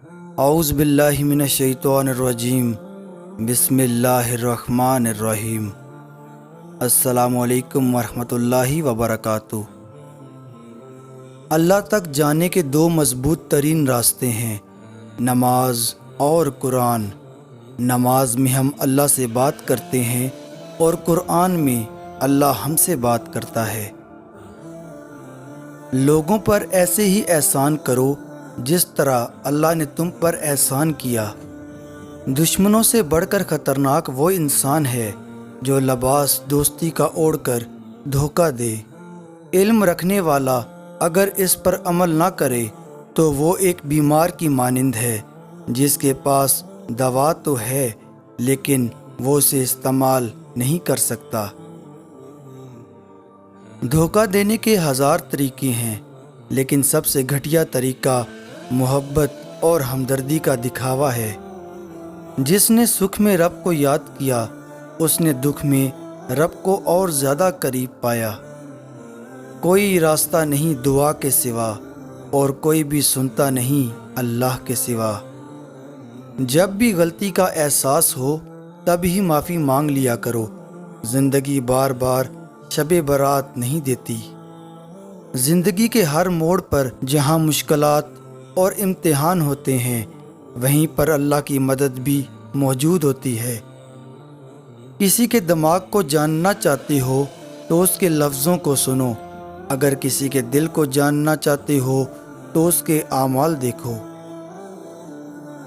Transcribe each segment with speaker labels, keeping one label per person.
Speaker 1: اعوذ باللہ من الشیطان الرجیم، بسم اللہ الرحمن الرحیم۔ السلام علیکم ورحمۃ اللہ وبرکاتہ۔ اللہ تک جانے کے دو مضبوط ترین راستے ہیں، نماز اور قرآن۔ نماز میں ہم اللہ سے بات کرتے ہیں اور قرآن میں اللہ ہم سے بات کرتا ہے۔ لوگوں پر ایسے ہی احسان کرو جس طرح اللہ نے تم پر احسان کیا۔ دشمنوں سے بڑھ کر خطرناک وہ انسان ہے جو لباس دوستی کا اوڑھ کر دھوکہ دے۔ علم رکھنے والا اگر اس پر عمل نہ کرے تو وہ ایک بیمار کی مانند ہے جس کے پاس دوا تو ہے لیکن وہ اسے استعمال نہیں کر سکتا۔ دھوکہ دینے کے ہزار طریقے ہیں لیکن سب سے گھٹیا طریقہ محبت اور ہمدردی کا دکھاوا ہے۔ جس نے سکھ میں رب کو یاد کیا اس نے دکھ میں رب کو اور زیادہ قریب پایا۔ کوئی راستہ نہیں دعا کے سوا اور کوئی بھی سنتا نہیں اللہ کے سوا۔ جب بھی غلطی کا احساس ہو تب ہی معافی مانگ لیا کرو۔ زندگی بار بار شب برات نہیں دیتی۔ زندگی کے ہر موڑ پر جہاں مشکلات اور امتحان ہوتے ہیں وہیں پر اللہ کی مدد بھی موجود ہوتی ہے۔ کسی کے دماغ کو جاننا چاہتے ہو تو اس کے لفظوں کو سنو، اگر کسی کے دل کو جاننا چاہتے ہو تو اس کے اعمال دیکھو۔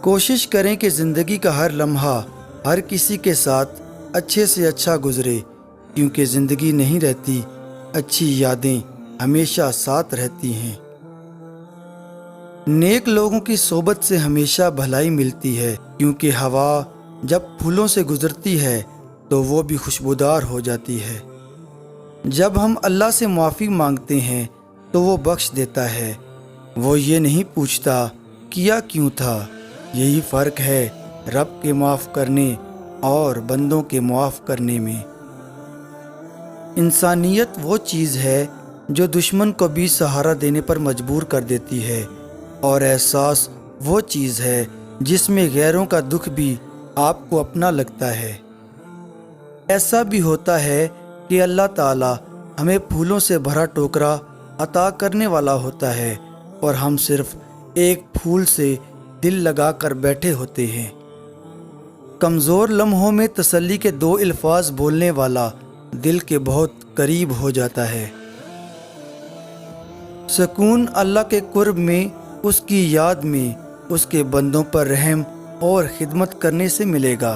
Speaker 1: کوشش کریں کہ زندگی کا ہر لمحہ ہر کسی کے ساتھ اچھے سے اچھا گزرے، کیونکہ زندگی نہیں رہتی، اچھی یادیں ہمیشہ ساتھ رہتی ہیں۔ نیک لوگوں کی صحبت سے ہمیشہ بھلائی ملتی ہے، کیونکہ ہوا جب پھولوں سے گزرتی ہے تو وہ بھی خوشبودار ہو جاتی ہے۔ جب ہم اللہ سے معافی مانگتے ہیں تو وہ بخش دیتا ہے، وہ یہ نہیں پوچھتا کیا کیوں تھا۔ یہی فرق ہے رب کے معاف کرنے اور بندوں کے معاف کرنے میں۔ انسانیت وہ چیز ہے جو دشمن کو بھی سہارا دینے پر مجبور کر دیتی ہے، اور احساس وہ چیز ہے جس میں غیروں کا دکھ بھی آپ کو اپنا لگتا ہے۔ ایسا بھی ہوتا ہے کہ اللہ تعالی ہمیں پھولوں سے بھرا ٹوکرا عطا کرنے والا ہوتا ہے اور ہم صرف ایک پھول سے دل لگا کر بیٹھے ہوتے ہیں۔ کمزور لمحوں میں تسلی کے دو الفاظ بولنے والا دل کے بہت قریب ہو جاتا ہے۔ سکون اللہ کے قرب میں، اس کی یاد میں، اس کے بندوں پر رحم اور خدمت کرنے سے ملے گا۔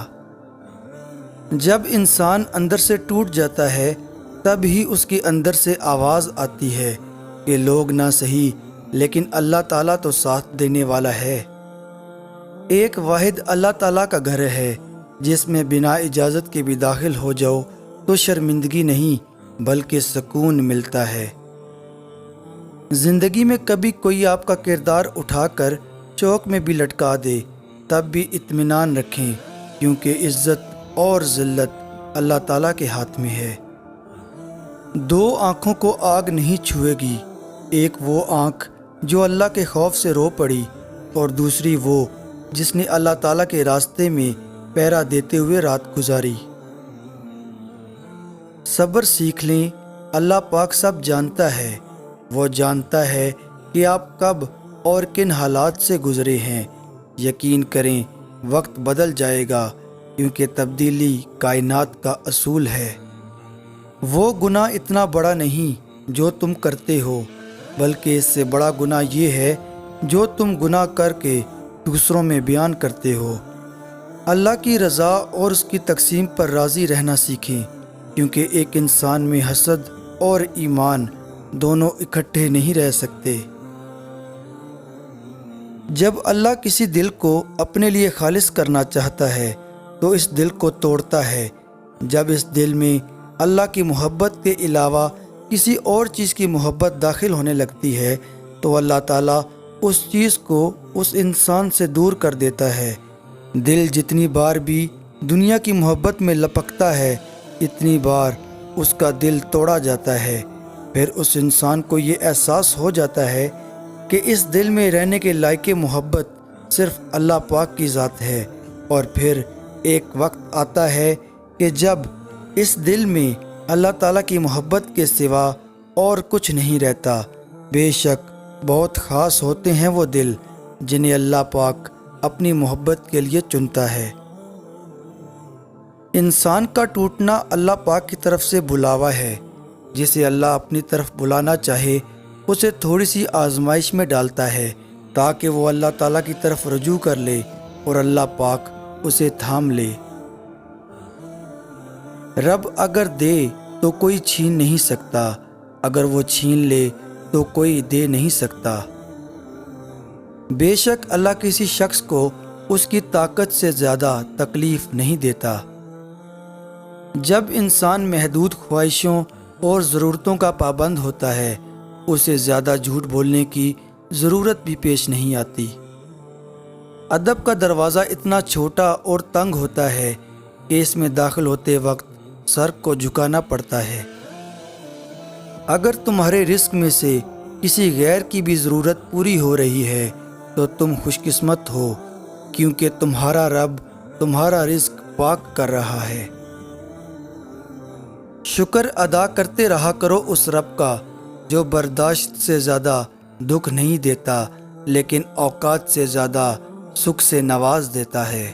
Speaker 1: جب انسان اندر سے ٹوٹ جاتا ہے تب ہی اس کے اندر سے آواز آتی ہے کہ لوگ نہ صحیح لیکن اللہ تعالیٰ تو ساتھ دینے والا ہے۔ ایک واحد اللہ تعالیٰ کا گھر ہے جس میں بنا اجازت کے بھی داخل ہو جاؤ تو شرمندگی نہیں بلکہ سکون ملتا ہے۔ زندگی میں کبھی کوئی آپ کا کردار اٹھا کر چوک میں بھی لٹکا دے تب بھی اطمینان رکھیں، کیونکہ عزت اور ذلت اللہ تعالیٰ کے ہاتھ میں ہے۔ دو آنکھوں کو آگ نہیں چھوئے گی، ایک وہ آنکھ جو اللہ کے خوف سے رو پڑی اور دوسری وہ جس نے اللہ تعالیٰ کے راستے میں پہرا دیتے ہوئے رات گزاری۔ صبر سیکھ لیں، اللہ پاک سب جانتا ہے۔ وہ جانتا ہے کہ آپ کب اور کن حالات سے گزرے ہیں۔ یقین کریں وقت بدل جائے گا، کیونکہ تبدیلی کائنات کا اصول ہے۔ وہ گناہ اتنا بڑا نہیں جو تم کرتے ہو، بلکہ اس سے بڑا گناہ یہ ہے جو تم گناہ کر کے دوسروں میں بیان کرتے ہو۔ اللہ کی رضا اور اس کی تقسیم پر راضی رہنا سیکھیں، کیونکہ ایک انسان میں حسد اور ایمان دونوں اکٹھے نہیں رہ سکتے۔ جب اللہ کسی دل کو اپنے لیے خالص کرنا چاہتا ہے تو اس دل کو توڑتا ہے۔ جب اس دل میں اللہ کی محبت کے علاوہ کسی اور چیز کی محبت داخل ہونے لگتی ہے تو اللہ تعالیٰ اس چیز کو اس انسان سے دور کر دیتا ہے۔ دل جتنی بار بھی دنیا کی محبت میں لپکتا ہے اتنی بار اس کا دل توڑا جاتا ہے۔ پھر اس انسان کو یہ احساس ہو جاتا ہے کہ اس دل میں رہنے کے لائق محبت صرف اللہ پاک کی ذات ہے، اور پھر ایک وقت آتا ہے کہ جب اس دل میں اللہ تعالیٰ کی محبت کے سوا اور کچھ نہیں رہتا۔ بے شک بہت خاص ہوتے ہیں وہ دل جنہیں اللہ پاک اپنی محبت کے لیے چنتا ہے۔ انسان کا ٹوٹنا اللہ پاک کی طرف سے بلاوا ہے۔ جسے اللہ اپنی طرف بلانا چاہے اسے تھوڑی سی آزمائش میں ڈالتا ہے تاکہ وہ اللہ تعالیٰ کی طرف رجوع کر لے اور اللہ پاک اسے تھام لے۔ رب اگر دے تو کوئی چھین نہیں سکتا، اگر وہ چھین لے تو کوئی دے نہیں سکتا۔ بے شک اللہ کسی شخص کو اس کی طاقت سے زیادہ تکلیف نہیں دیتا۔ جب انسان محدود خواہشوں اور ضرورتوں کا پابند ہوتا ہے اسے زیادہ جھوٹ بولنے کی ضرورت بھی پیش نہیں آتی۔ ادب کا دروازہ اتنا چھوٹا اور تنگ ہوتا ہے کہ اس میں داخل ہوتے وقت سر کو جھکانا پڑتا ہے۔ اگر تمہارے رزق میں سے کسی غیر کی بھی ضرورت پوری ہو رہی ہے تو تم خوش قسمت ہو، کیونکہ تمہارا رب تمہارا رزق پاک کر رہا ہے۔ شکر ادا کرتے رہا کرو اس رب کا جو برداشت سے زیادہ دکھ نہیں دیتا لیکن اوقات سے زیادہ سکھ سے نواز دیتا ہے۔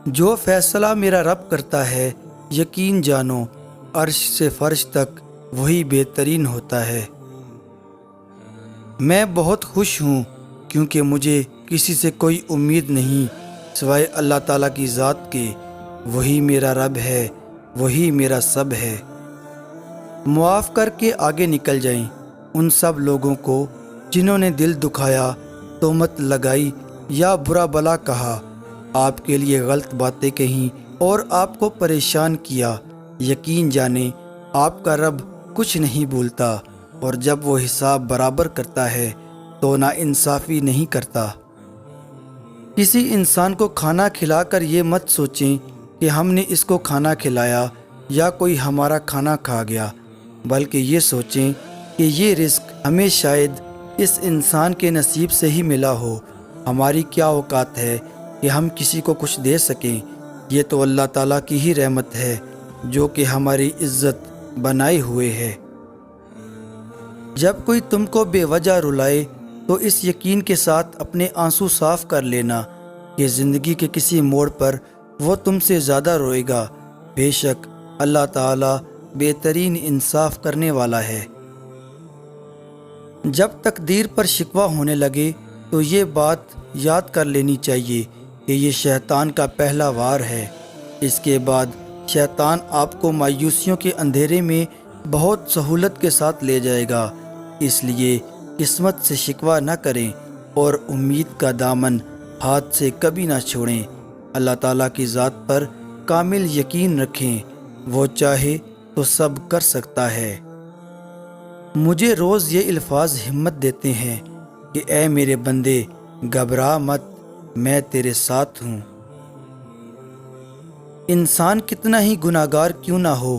Speaker 1: جو فیصلہ میرا رب کرتا ہے یقین جانو عرش سے فرش تک وہی بہترین ہوتا ہے۔ میں بہت خوش ہوں کیونکہ مجھے کسی سے کوئی امید نہیں سوائے اللہ تعالیٰ کی ذات کے۔ وہی میرا رب ہے، وہی میرا سب ہے۔ معاف کر کے آگے نکل جائیں ان سب لوگوں کو جنہوں نے دل دکھایا، تہمت لگائی یا برا بلا کہا، آپ کے لیے غلط باتیں کہیں اور آپ کو پریشان کیا۔ یقین جانیں آپ کا رب کچھ نہیں بھولتا، اور جب وہ حساب برابر کرتا ہے تو نا انصافی نہیں کرتا۔ کسی انسان کو کھانا کھلا کر یہ مت سوچیں کہ ہم نے اس کو کھانا کھلایا یا کوئی ہمارا کھانا کھا گیا، بلکہ یہ سوچیں کہ یہ رزق ہمیں شاید اس انسان کے نصیب سے ہی ملا ہو۔ ہماری کیا اوقات ہے کہ ہم کسی کو کچھ دے سکیں؟ یہ تو اللہ تعالیٰ کی ہی رحمت ہے جو کہ ہماری عزت بنائے ہوئے ہے۔ جب کوئی تم کو بے وجہ رلائے تو اس یقین کے ساتھ اپنے آنسو صاف کر لینا کہ زندگی کے کسی موڑ پر وہ تم سے زیادہ روئے گا۔ بے شک اللہ تعالیٰ بہترین انصاف کرنے والا ہے۔ جب تقدیر پر شکوہ ہونے لگے تو یہ بات یاد کر لینی چاہیے کہ یہ شیطان کا پہلا وار ہے۔ اس کے بعد شیطان آپ کو مایوسیوں کے اندھیرے میں بہت سہولت کے ساتھ لے جائے گا۔ اس لیے قسمت سے شکوہ نہ کریں اور امید کا دامن ہاتھ سے کبھی نہ چھوڑیں۔ اللہ تعالیٰ کی ذات پر کامل یقین رکھیں، وہ چاہے تو سب کر سکتا ہے۔ مجھے روز یہ الفاظ ہمت دیتے ہیں کہ اے میرے بندے گھبرا مت، میں تیرے ساتھ ہوں۔ انسان کتنا ہی گناہگار کیوں نہ ہو،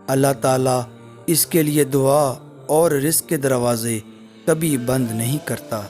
Speaker 1: اللہ تعالیٰ اس کے لیے دعا اور رزق کے دروازے کبھی بند نہیں کرتا۔